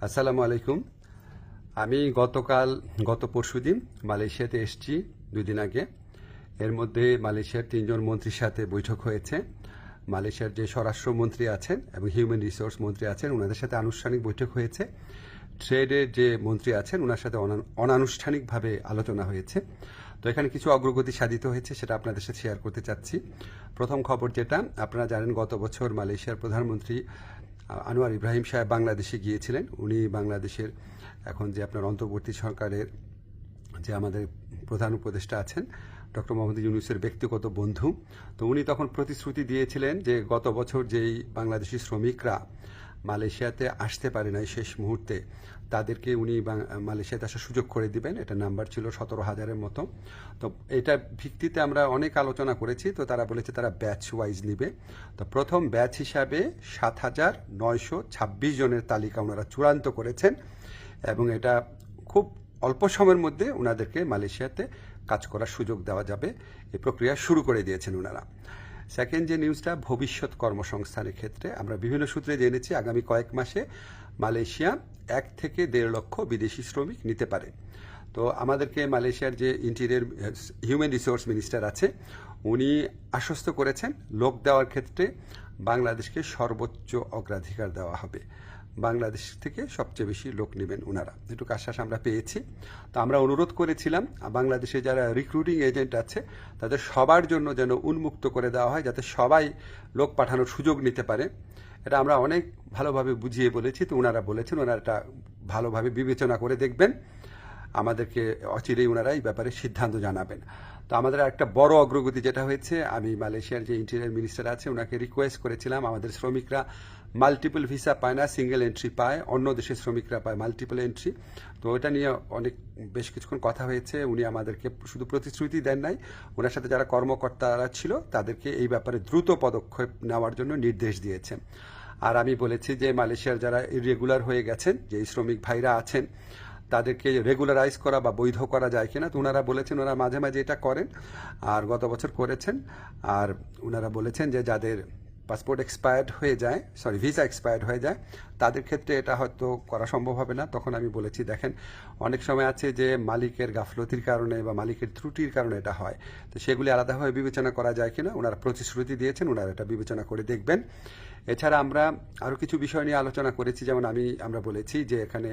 আসসালামু আলাইকুম। আমি গত পরশুদিন মালয়েশিয়াতে এসেছি 2 দিন আগে। এর মধ্যে মালয়েশিয়ার 3জন মন্ত্রীর সাথে বৈঠক হয়েছে। মালয়েশিয়ার যে স্বরাষ্ট্রমন্ত্রী আছেন এবং হিউম্যান রিসোর্স মন্ত্রী আছেন ওনাদের সাথে আনুষ্ঠানিক বৈঠক হয়েছে। ট্রেডের যে মন্ত্রী আছেন ওনার সাথে অনানুষ্ঠানিকভাবে আলোচনা হয়েছে। তো এখানে কিছু অগ্রগতি সাধিত হয়েছে, সেটা আপনাদের সাথে শেয়ার করতে চাচ্ছি। প্রথম খবর যেটা, আপনারা জানেন গত বছর মালয়েশিয়ার প্রধানমন্ত্রী আনোয়ার ইব্রাহিম সাহেব বাংলাদেশে গিয়েছিলেন। উনি বাংলাদেশের এখন যে আপনার অন্তর্বর্তী সরকারের যে আমাদের প্রধান উপদেষ্টা আছেন ডক্টর মোহাম্মদ ইউনূসের ব্যক্তিগত বন্ধু। তো উনি তখন প্রতিশ্রুতি দিয়েছিলেন যে গত বছর যেই বাংলাদেশি শ্রমিকরা মালয়েশিয়াতে আসতে পারে নাই শেষ মুহূর্তে, তাদেরকে উনি মালয়েশিয়াতে আসার সুযোগ করে দিবেন। এটা নাম্বার ছিল 17,000-এর মতো। তো এটা ভিত্তিতে আমরা অনেক আলোচনা করেছি। তো তারা বলেছে তারা ব্যাচ ওয়াইজ নিবে। তো প্রথম ব্যাচ হিসাবে 7,926 জনের তালিকা ওনারা চূড়ান্ত করেছেন এবং এটা খুব অল্প সময়ের মধ্যে ওনাদেরকে মালয়েশিয়াতে কাজ করার সুযোগ দেওয়া যাবে, এই প্রক্রিয়া শুরু করে দিয়েছেন ওনারা। সেকেন্ড যে নিউজটা, ভবিষ্যৎ কর্মসংস্থানের ক্ষেত্রে আমরা বিভিন্ন সূত্রে জেনেছি আগামী কয়েক মাসে মালয়েশিয়া 1 থেকে 1.5 লক্ষ বিদেশি শ্রমিক নিতে পারে। তো আমাদেরকে মালয়েশিয়ার যে ইন্টেরিয়র হিউম্যান রিসোর্স মিনিস্টার আছে উনি আশ্বস্ত করেছেন লোক দেওয়ার ক্ষেত্রে বাংলাদেশকে সর্বোচ্চ অগ্রাধিকার দেওয়া হবে। বাংলাদেশ থেকে সবচেয়ে বেশি লোক নেবেন ওনারা, এটুকু আশ্বাস আমরা পেয়েছি। তো আমরা অনুরোধ করেছিলাম বাংলাদেশে যারা রিক্রুটিং এজেন্ট আছে তাদের সবার জন্য যেন উন্মুক্ত করে দেওয়া হয়, যাতে সবাই লোক পাঠানোর সুযোগ নিতে পারে। এটা আমরা অনেক ভালোভাবে বুঝিয়ে বলেছি। তো ওনারা বলেছেন ওনারা এটা ভালোভাবে বিবেচনা করে দেখবেন, আমাদেরকে অচিরেই ওনারা এই ব্যাপারে সিদ্ধান্ত জানাবেন। তো আমাদের একটা বড় অগ্রগতি যেটা হয়েছে, আমি মালয়েশিয়ার যে ইন্টেরিয়র মিনিস্টার আছে ওনাকে রিকোয়েস্ট করেছিলাম আমাদের শ্রমিকরা মাল্টিপল ভিসা পায় না, সিঙ্গেল এন্ট্রি পায়, অন্য দেশের শ্রমিকরা পায় মাল্টিপল এন্ট্রি। তো এটা নিয়ে বেশ কিছুক্ষণ কথা হয়েছে। উনি আমাদেরকে শুধু প্রতিশ্রুতি দেন নাই, ওনার সাথে যারা কর্মকর্তারা ছিল তাদেরকে এই ব্যাপারে দ্রুত পদক্ষেপ নেওয়ার জন্য নির্দেশ দিয়েছেন। আর আমি বলেছি যে মালয়েশিয়ার যারা ইরেগুলার হয়ে গেছেন, যে শ্রমিক ভাইরা আছেন তাদেরকে রেগুলারাইজ করা বা বৈধ করা যায় কিনা। তো ওনারা বলেছেন ওনারা মাঝে মাঝে এটা করেন, আর গত বছর করেছেন। আর ওনারা বলেছেন যে যাদের পাসপোর্ট এক্সপায়ার্ড হয়ে যায়, ভিসা এক্সপায়ার্ড হয়ে যায়, তাদের ক্ষেত্রে এটা হয়তো করা সম্ভব হবে না। তখন আমি বলেছি দেখেন অনেক সময় আছে যে মালিকের গাফলতির কারণে বা মালিকের ত্রুটির কারণে এটা হয়, তো সেগুলি আলাদাভাবে বিবেচনা করা যায় কিনা। ওনারা প্রতিশ্রুতি দিয়েছেন ওনারা এটা বিবেচনা করে দেখবেন। এছাড়া আমরা আরও কিছু বিষয় নিয়ে আলোচনা করেছি, যেমন আমরা বলেছি যে এখানে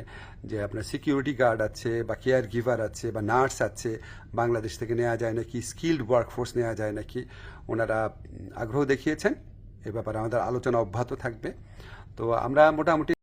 যে আপনার সিকিউরিটি গার্ড আছে বা কেয়ার গিভার আছে বা নার্স আছে, বাংলাদেশ থেকে নেওয়া যায় নাকি, স্কিল্ড ওয়ার্কফোর্স নেওয়া যায় নাকি। ওনারা আগ্রহ দেখিয়েছেন, এ ব্যাপারে আমাদের আলোচনা অব্যাহত থাকবে। তো আমরা মোটামুটি